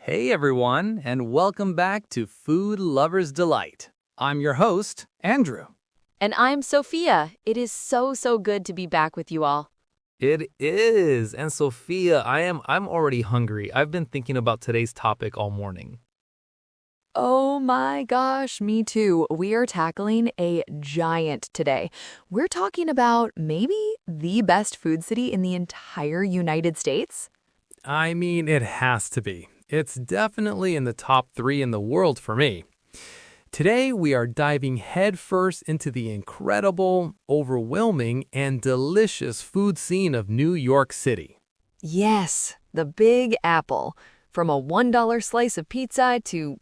Hey everyone, and welcome back to Food Lover's Delight. I'm your host, Andrew. And I'm Sophia. It is so good to be back with you all. It is, and Sophia, I'm already hungry. I've been thinking about today's topic all morning. Oh my gosh, me too. We are tackling a giant today. We're talking about maybe the best food city in the entire United States. I mean, it has to be. It's definitely in the top 3 in the world for me. Today, we are diving headfirst into the incredible, overwhelming, and delicious food scene of New York City. Yes, the Big Apple. From a $1 slice of pizza to,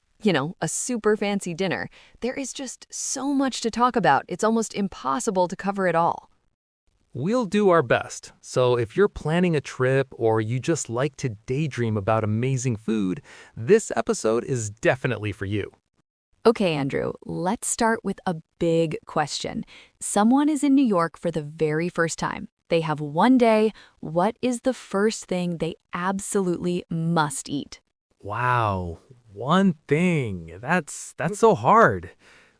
a super fancy dinner. There is just so much to talk about. It's almost impossible to cover it all. We'll do our best, so if you're planning a trip or you just like to daydream about amazing food, this episode is definitely for you. Okay, Andrew, let's start with a big question. Someone is in New York for the very first time. They have one day. What is the first thing they absolutely must eat? Wow, one thing. That's so hard.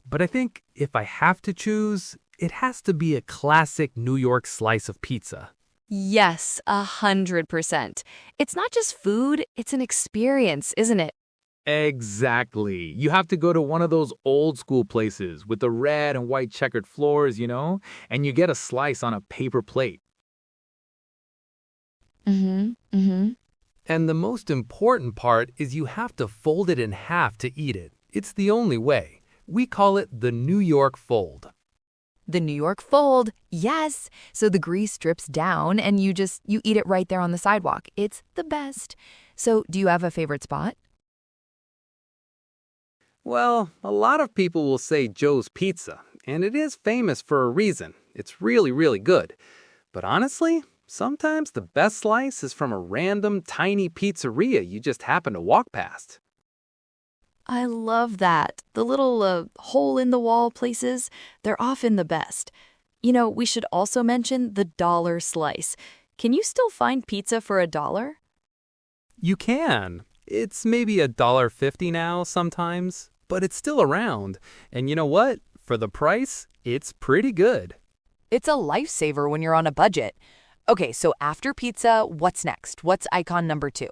But I think if I have to choose, it has to be a classic New York slice of pizza. Yes, 100%. It's not just food, it's an experience, isn't it? Exactly. You have to go to one of those old school places with the red and white checkered floors, and you get a slice on a paper plate. Mm-hmm. And the most important part is you have to fold it in half to eat it. It's the only way. We call it the New York fold. The New York fold, yes. So the grease drips down and you eat it right there on the sidewalk. It's the best. So do you have a favorite spot? Well, a lot of people will say Joe's Pizza, and it is famous for a reason. It's really good. But honestly, sometimes the best slice is from a random tiny pizzeria you just happen to walk past. I love that. The little hole-in-the-wall places, they're often the best. We should also mention the dollar slice. Can you still find pizza for $1? You can. It's maybe $1.50 now sometimes, but it's still around. And you know what? For the price, it's pretty good. It's a lifesaver when you're on a budget. Okay, so after pizza, what's next? What's icon number 2?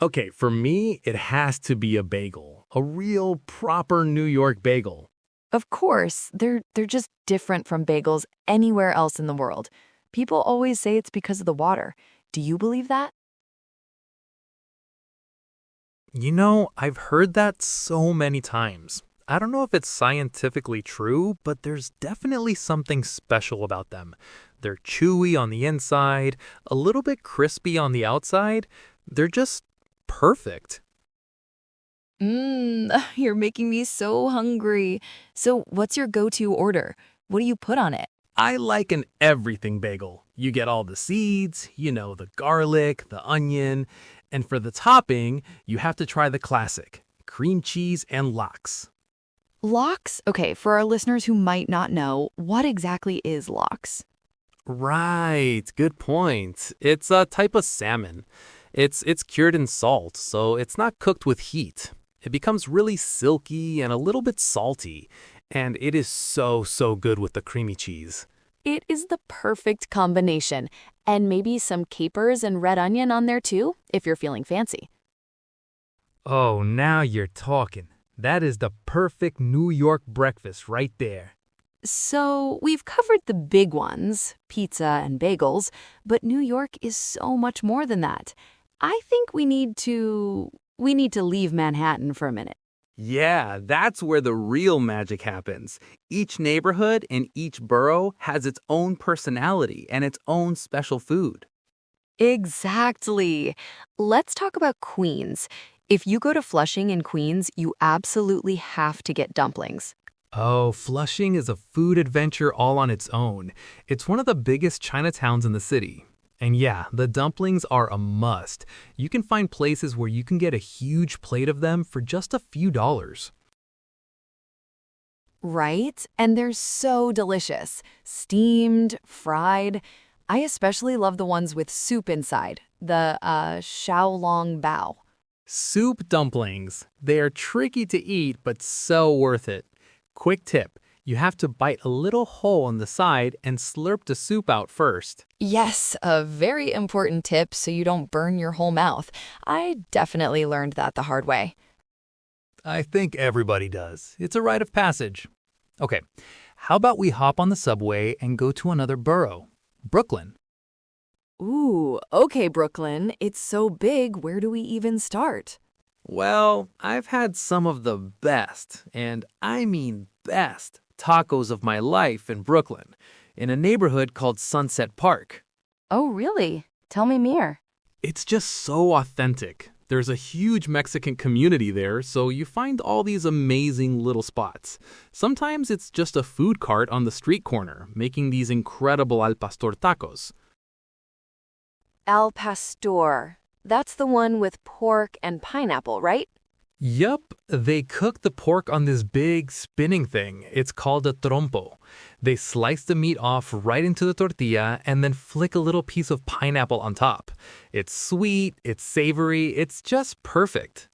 Okay, for me, it has to be a bagel. A real, proper New York bagel. Of course, they're just different from bagels anywhere else in the world. People always say it's because of the water. Do you believe that? I've heard that so many times. I don't know if it's scientifically true, but there's definitely something special about them. They're chewy on the inside, a little bit crispy on the outside. They're just perfect. You're making me so hungry. So what's your go-to order? What do you put on it? I like an everything bagel. You get all the seeds, the garlic, the onion, and for the topping, you have to try the classic, cream cheese and lox. Lox? Okay, for our listeners who might not know, what exactly is lox? Right, good point. It's a type of salmon. It's cured in salt, so it's not cooked with heat. It becomes really silky and a little bit salty, and it is so good with the creamy cheese. It is the perfect combination, and maybe some capers and red onion on there too, if you're feeling fancy. Oh, now you're talking. That is the perfect New York breakfast right there. So we've covered the big ones, pizza and bagels, but New York is so much more than that. I think we need to leave Manhattan for a minute. Yeah, that's where the real magic happens. Each neighborhood and each borough has its own personality and its own special food. Exactly. Let's talk about Queens. If you go to Flushing in Queens, you absolutely have to get dumplings. Oh, Flushing is a food adventure all on its own. It's one of the biggest Chinatowns in the city. And yeah, the dumplings are a must. You can find places where you can get a huge plate of them for just a few dollars. Right? And they're so delicious. Steamed, fried. I especially love the ones with soup inside, the xiaolong bao. Soup dumplings. They are tricky to eat, but so worth it. Quick tip. You have to bite a little hole on the side and slurp the soup out first. Yes, a very important tip so you don't burn your whole mouth. I definitely learned that the hard way. I think everybody does. It's a rite of passage. Okay, how about we hop on the subway and go to another borough, Brooklyn? Ooh, okay, Brooklyn. It's so big. Where do we even start? Well, I've had some of the best, and I mean best, tacos of my life in Brooklyn, in a neighborhood called Sunset Park. Oh, really? Tell me more. It's just so authentic. There's a huge Mexican community there, so you find all these amazing little spots. Sometimes it's just a food cart on the street corner, making these incredible al pastor tacos. Al Pastor. That's the one with pork and pineapple, right? Yup, they cook the pork on this big spinning thing. It's called a trompo. They slice the meat off right into the tortilla and then flick a little piece of pineapple on top. It's sweet, it's savory, it's just perfect.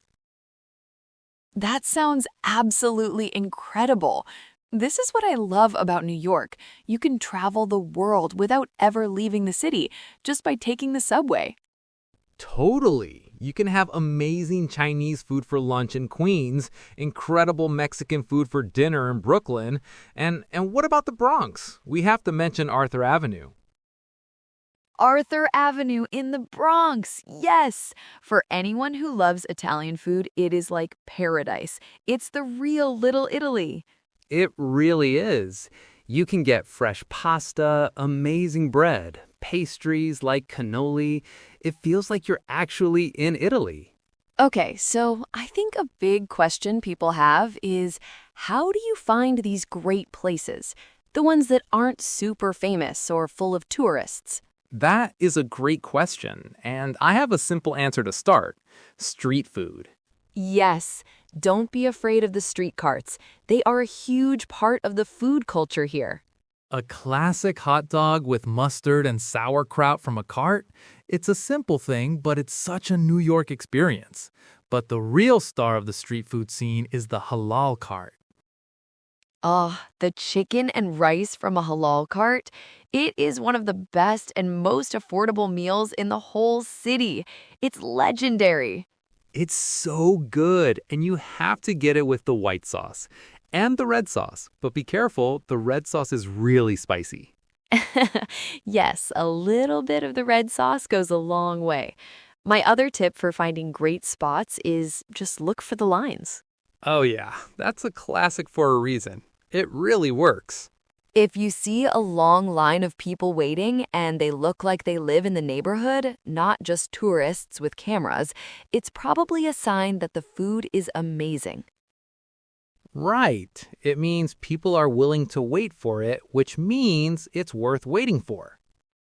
That sounds absolutely incredible. This is what I love about New York. You can travel the world without ever leaving the city, just by taking the subway. Totally. You can have amazing Chinese food for lunch in Queens, incredible Mexican food for dinner in Brooklyn, and what about the Bronx? We have to mention Arthur Avenue. Arthur Avenue in the Bronx, yes! For anyone who loves Italian food, it is like paradise. It's the real Little Italy. It really is. You can get fresh pasta, amazing bread, pastries like cannoli. It feels like you're actually in Italy. Okay, so I think a big question people have is, how do you find these great places? The ones that aren't super famous or full of tourists? That is a great question, and I have a simple answer to start. Street food. Yes, don't be afraid of the street carts. They are a huge part of the food culture here. A classic hot dog with mustard and sauerkraut from a cart? It's a simple thing, but it's such a New York experience. But the real star of the street food scene is the halal cart. Oh, the chicken and rice from a halal cart. It is one of the best and most affordable meals in the whole city. It's legendary. It's so good, and you have to get it with the white sauce and the red sauce. But be careful, the red sauce is really spicy. Yes, a little bit of the red sauce goes a long way. My other tip for finding great spots is just look for the lines. Oh yeah, that's a classic for a reason. It really works. If you see a long line of people waiting and they look like they live in the neighborhood, not just tourists with cameras, it's probably a sign that the food is amazing. Right. It means people are willing to wait for it, which means it's worth waiting for.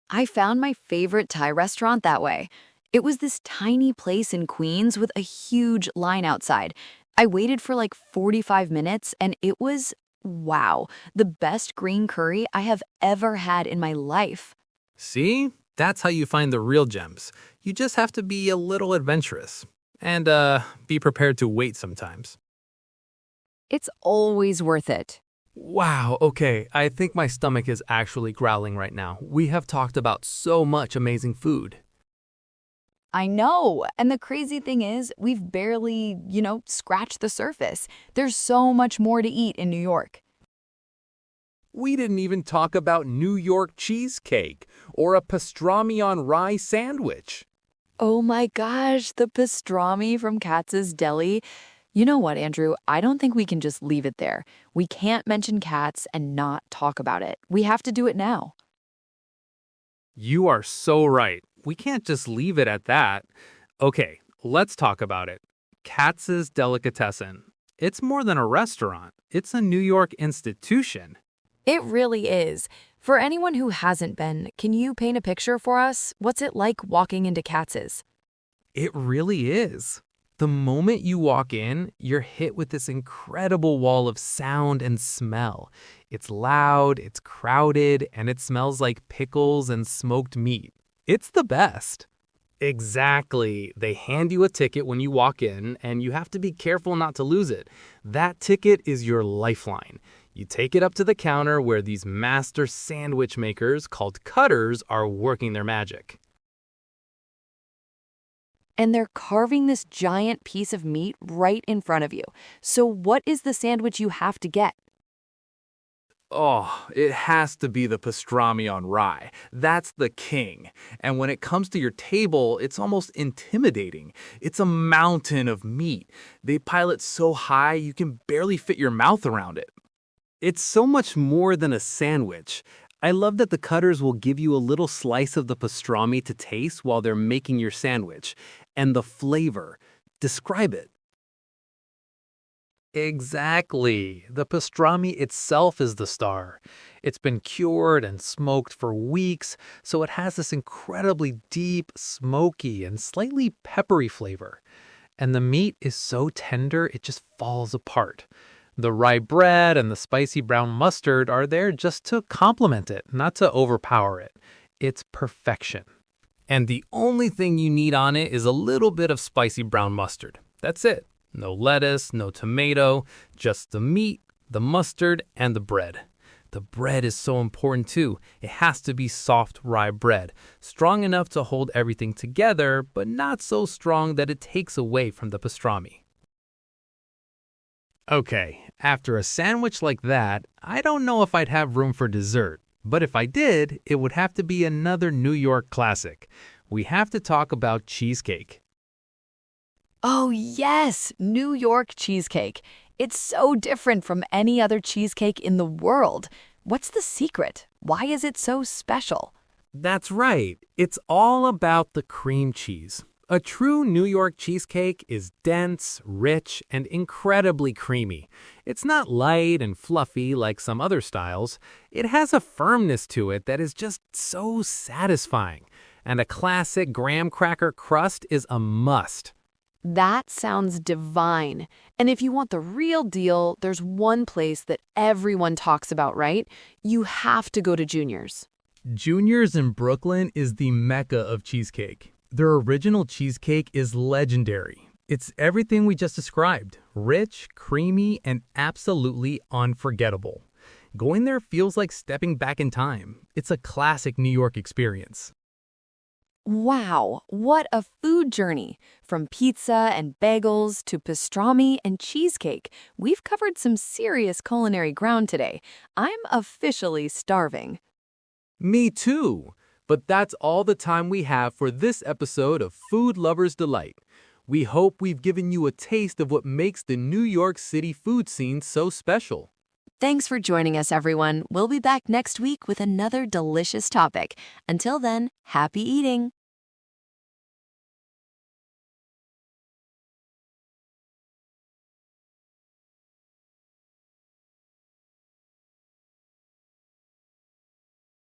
I found my favorite Thai restaurant that way. It was this tiny place in Queens with a huge line outside. I waited for like 45 minutes and it was, wow, the best green curry I have ever had in my life. See? That's how you find the real gems. You just have to be a little adventurous and be prepared to wait sometimes. It's always worth it. Wow, okay, I think my stomach is actually growling right now. We have talked about so much amazing food. I know. And the crazy thing is, we've barely, scratched the surface. There's so much more to eat in New York. We didn't even talk about New York cheesecake or a pastrami on rye sandwich. Oh my gosh, the pastrami from Katz's Deli. You know what, Andrew? I don't think we can just leave it there. We can't mention Katz and not talk about it. We have to do it now. You are so right. We can't just leave it at that. Okay, let's talk about it. Katz's Delicatessen. It's more than a restaurant. It's a New York institution. It really is. For anyone who hasn't been, can you paint a picture for us? What's it like walking into Katz's? It really is. The moment you walk in, you're hit with this incredible wall of sound and smell. It's loud, it's crowded, and it smells like pickles and smoked meat. It's the best. Exactly. They hand you a ticket when you walk in, and you have to be careful not to lose it. That ticket is your lifeline. You take it up to the counter where these master sandwich makers, called cutters, are working their magic. And they're carving this giant piece of meat right in front of you. So, what is the sandwich you have to get? Oh, it has to be the pastrami on rye. That's the king. And when it comes to your table, it's almost intimidating. It's a mountain of meat. They pile it so high you can barely fit your mouth around it. It's so much more than a sandwich. I love that the cutters will give you a little slice of the pastrami to taste while they're making your sandwich. And the flavor. Describe it. Exactly. The pastrami itself is the star. It's been cured and smoked for weeks, so it has this incredibly deep, smoky, and slightly peppery flavor. And the meat is so tender it just falls apart. The rye bread and the spicy brown mustard are there just to complement it, not to overpower it. It's perfection. And the only thing you need on it is a little bit of spicy brown mustard. That's it. No lettuce, no tomato, just the meat, the mustard, and the bread. The bread is so important too. It has to be soft rye bread, strong enough to hold everything together, but not so strong that it takes away from the pastrami. Okay, after a sandwich like that, I don't know if I'd have room for dessert. But if I did, it would have to be another New York classic. We have to talk about cheesecake. Oh, yes, New York cheesecake. It's so different from any other cheesecake in the world. What's the secret? Why is it so special? That's right. It's all about the cream cheese. A true New York cheesecake is dense, rich, and incredibly creamy. It's not light and fluffy like some other styles. It has a firmness to it that is just so satisfying. And a classic graham cracker crust is a must. That sounds divine. And if you want the real deal, there's one place that everyone talks about, right? You have to go to Junior's. Junior's in Brooklyn is the mecca of cheesecake. Their original cheesecake is legendary. It's everything we just described. Rich, creamy, and absolutely unforgettable. Going there feels like stepping back in time. It's a classic New York experience. Wow, what a food journey! From pizza and bagels to pastrami and cheesecake, we've covered some serious culinary ground today. I'm officially starving. Me too. But that's all the time we have for this episode of Food Lovers Delight. We hope we've given you a taste of what makes the New York City food scene so special. Thanks for joining us, everyone. We'll be back next week with another delicious topic. Until then, happy eating!